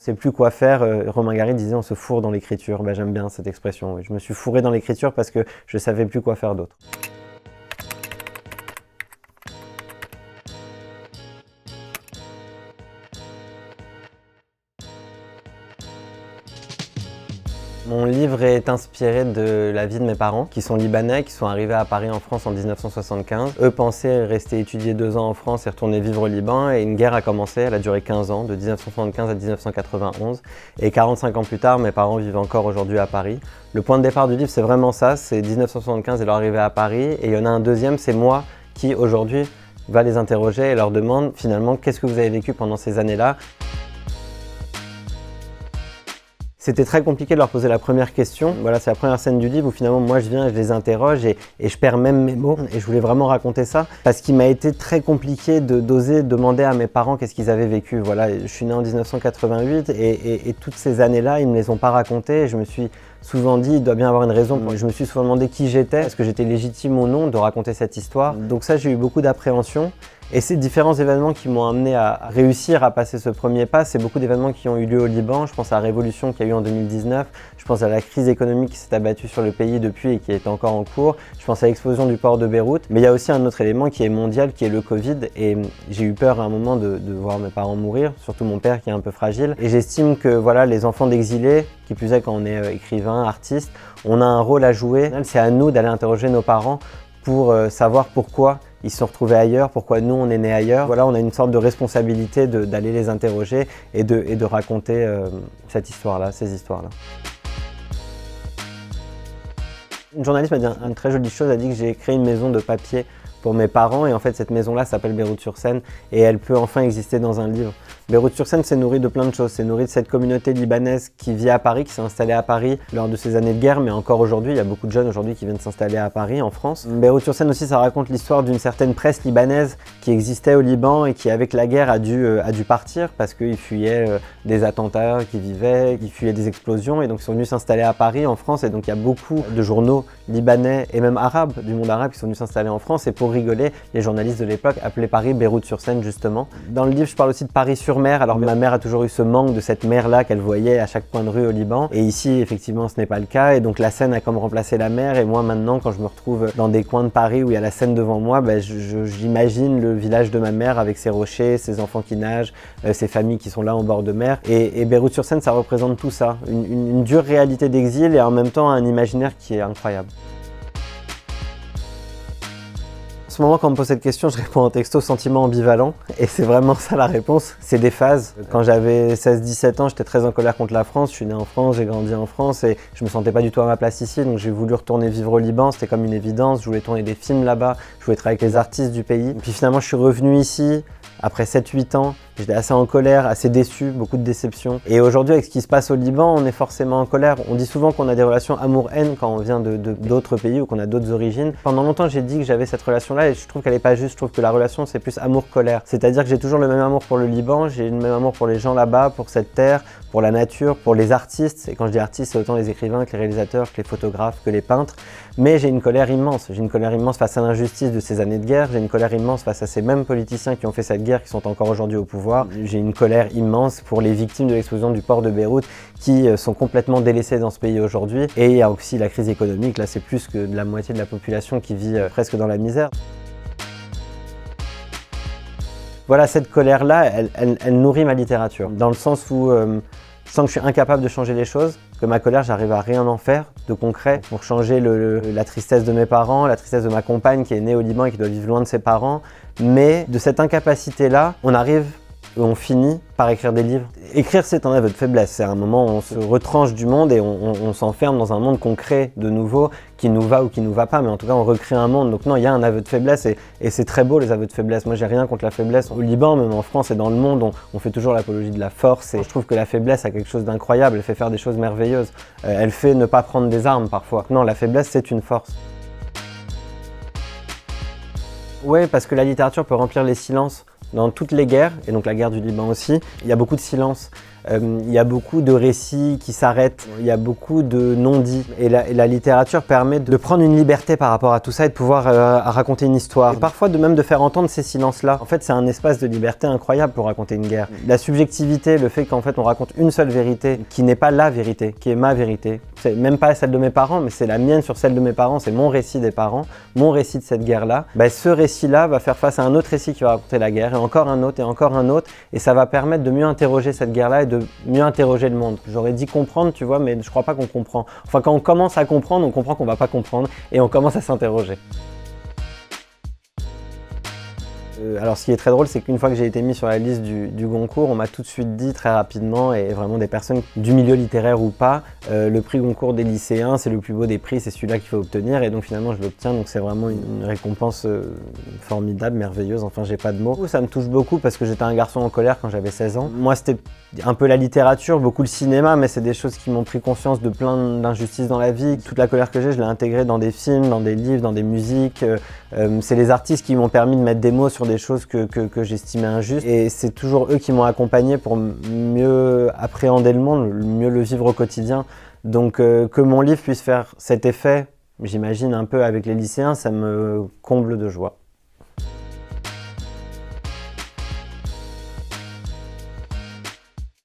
sais plus quoi faire. Romain Gary disait on se fourre dans l'écriture. Ben, j'aime bien cette expression. Oui. Je me suis fourré dans l'écriture parce que je savais plus quoi faire d'autre. Mon livre est inspiré de la vie de mes parents, qui sont libanais, qui sont arrivés à Paris en France en 1975. Eux pensaient rester étudier 2 ans en France et retourner vivre au Liban, et une guerre a commencé, elle a duré 15 ans, de 1975 à 1991. Et 45 ans plus tard, mes parents vivent encore aujourd'hui à Paris. Le point de départ du livre, c'est vraiment ça, c'est 1975 et leur arrivée à Paris, et il y en a un deuxième, c'est moi qui aujourd'hui va les interroger et leur demande finalement qu'est-ce que vous avez vécu pendant ces années-là. C'était très compliqué de leur poser la première question. Voilà, c'est la première scène du livre où finalement moi je viens et je les interroge et je perds même mes mots. Et je voulais vraiment raconter ça parce qu'il m'a été très compliqué d'oser demander à mes parents qu'est-ce qu'ils avaient vécu. Voilà, je suis né en 1988 et toutes ces années-là, ils ne me les ont pas racontées. Et je me suis souvent dit, il doit bien avoir une raison. Je me suis souvent demandé qui j'étais, est-ce que j'étais légitime ou non de raconter cette histoire. Donc ça, j'ai eu beaucoup d'appréhension. Et ces différents événements qui m'ont amené à réussir à passer ce premier pas, c'est beaucoup d'événements qui ont eu lieu au Liban. Je pense à la révolution qu'il y a eu en 2019, je pense à la crise économique qui s'est abattue sur le pays depuis et qui est encore en cours, je pense à l'explosion du port de Beyrouth. Mais il y a aussi un autre élément qui est mondial, qui est le Covid. Et j'ai eu peur à un moment de voir mes parents mourir, surtout mon père qui est un peu fragile. Et j'estime que voilà, les enfants d'exilés, qui plus est quand on est écrivain, artiste, on a un rôle à jouer. C'est à nous d'aller interroger nos parents pour savoir pourquoi ils se sont retrouvés ailleurs, pourquoi nous on est nés ailleurs. Voilà, on a une sorte de responsabilité d'aller les interroger et de raconter cette histoire-là, ces histoires-là. Une journaliste m'a dit une très jolie chose, elle a dit que j'ai créé une maison de papier pour mes parents et en fait cette maison-là s'appelle Beyrouth-sur-Seine et elle peut enfin exister dans un livre. Beyrouth-sur-Seine s'est nourri de plein de choses, c'est nourri de cette communauté libanaise qui vit à Paris, qui s'est installée à Paris lors de ces années de guerre, mais encore aujourd'hui, il y a beaucoup de jeunes aujourd'hui qui viennent s'installer à Paris, en France. Beyrouth-sur-Seine aussi, ça raconte l'histoire d'une certaine presse libanaise qui existait au Liban et qui avec la guerre a dû partir parce qu'ils fuyaient des attentats qui vivaient, ils fuyaient des explosions et donc ils sont venus s'installer à Paris, en France, et donc il y a beaucoup de journaux libanais et même arabes, du monde arabe, qui sont venus s'installer en France et pour rigoler, les journalistes de l'époque appelaient Paris Beyrouth-sur-Seine justement. Dans le livre, je parle aussi de Paris-sur-Mer. Alors ma mère a toujours eu ce manque de cette mer-là qu'elle voyait à chaque coin de rue au Liban. Et ici, effectivement, ce n'est pas le cas. Et donc la Seine a comme remplacé la mer. Et moi, maintenant, quand je me retrouve dans des coins de Paris où il y a la Seine devant moi, ben, j'imagine le village de ma mère avec ses rochers, ses enfants qui nagent, ses familles qui sont là en bord de mer. Et Beyrouth-sur-Seine, ça représente tout ça. Une dure réalité d'exil et en même temps un imaginaire qui est incroyable. En ce moment, quand on me pose cette question, je réponds en texto sentiment ambivalent et c'est vraiment ça la réponse, c'est des phases. Quand j'avais 16-17 ans, j'étais très en colère contre la France, je suis né en France, j'ai grandi en France et je me sentais pas du tout à ma place ici, donc j'ai voulu retourner vivre au Liban, c'était comme une évidence, je voulais tourner des films là-bas, je voulais travailler avec les artistes du pays. Et puis finalement, je suis revenu ici, après 7-8 ans, j'étais assez en colère, assez déçu, beaucoup de déception. Et aujourd'hui, avec ce qui se passe au Liban, on est forcément en colère. On dit souvent qu'on a des relations amour-haine quand on vient d'autres pays ou qu'on a d'autres origines. Pendant longtemps, j'ai dit que j'avais cette relation-là et je trouve qu'elle n'est pas juste. Je trouve que la relation, c'est plus amour-colère. C'est-à-dire que j'ai toujours le même amour pour le Liban, j'ai le même amour pour les gens là-bas, pour cette terre, pour la nature, pour les artistes. Et quand je dis artistes, c'est autant les écrivains que les réalisateurs, que les photographes, que les peintres. Mais j'ai une colère immense. J'ai une colère immense face à l'injustice de ces années de guerre. J'ai une colère immense face à ces mêmes politiciens qui ont fait cette guerre, qui sont encore aujourd'hui au pouvoir. J'ai une colère immense pour les victimes de l'explosion du port de Beyrouth qui sont complètement délaissées dans ce pays aujourd'hui. Et il y a aussi la crise économique. Là, c'est plus que de la moitié de la population qui vit presque dans la misère. Voilà, cette colère-là, elle nourrit ma littérature. Dans le sens où je sens que je suis incapable de changer les choses, que ma colère, j'arrive à rien en faire de concret pour changer la tristesse de mes parents, la tristesse de ma compagne qui est née au Liban et qui doit vivre loin de ses parents. Mais de cette incapacité-là, on finit par écrire des livres. Écrire, c'est un aveu de faiblesse. C'est un moment où on se retranche du monde et on s'enferme dans un monde qu'on crée de nouveau, qui nous va ou qui nous va pas, mais en tout cas, on recrée un monde. Donc non, il y a un aveu de faiblesse et c'est très beau, les aveux de faiblesse. Moi, j'ai rien contre la faiblesse. Au Liban, même en France et dans le monde, on fait toujours l'apologie de la force et je trouve que la faiblesse a quelque chose d'incroyable. Elle fait faire des choses merveilleuses. Elle fait ne pas prendre des armes parfois. Non, la faiblesse, c'est une force. Oui, parce que la littérature peut remplir les silences. Dans toutes les guerres, et donc la guerre du Liban aussi, il y a beaucoup de silence. Il y a beaucoup de récits qui s'arrêtent, il y a beaucoup de non-dits. Et la littérature permet de prendre une liberté par rapport à tout ça et de pouvoir raconter une histoire. Et parfois même de faire entendre ces silences-là. En fait, c'est un espace de liberté incroyable pour raconter une guerre. La subjectivité, le fait qu'en fait on raconte une seule vérité, qui n'est pas la vérité, qui est ma vérité. C'est même pas celle de mes parents, mais c'est la mienne sur celle de mes parents, c'est mon récit des parents, mon récit de cette guerre-là. Ce récit-là va faire face à un autre récit qui va raconter la guerre, et encore un autre, et ça va permettre de mieux interroger cette guerre-là et de mieux interroger le monde. J'aurais dit comprendre, tu vois, mais je crois pas qu'on comprend. Enfin, quand on commence à comprendre, on comprend qu'on va pas comprendre, et on commence à s'interroger. Alors ce qui est très drôle, c'est qu'une fois que j'ai été mis sur la liste du Goncourt, on m'a tout de suite dit très rapidement, et vraiment des personnes du milieu littéraire ou pas, le prix Goncourt des lycéens, c'est le plus beau des prix, c'est celui-là qu'il faut obtenir, et donc finalement je l'obtiens, donc c'est vraiment une récompense formidable, merveilleuse, enfin j'ai pas de mots. Ça me touche beaucoup parce que j'étais un garçon en colère quand j'avais 16 ans. Moi c'était un peu la littérature, beaucoup le cinéma, mais c'est des choses qui m'ont pris conscience de plein d'injustices dans la vie. Toute la colère que j'ai, je l'ai intégrée dans des films, dans des livres, dans des musiques. C'est les artistes qui m'ont permis de mettre des mots sur des choses que j'estimais injustes. Et c'est toujours eux qui m'ont accompagné pour mieux appréhender le monde, mieux le vivre au quotidien. Donc que mon livre puisse faire cet effet, j'imagine un peu avec les lycéens, ça me comble de joie.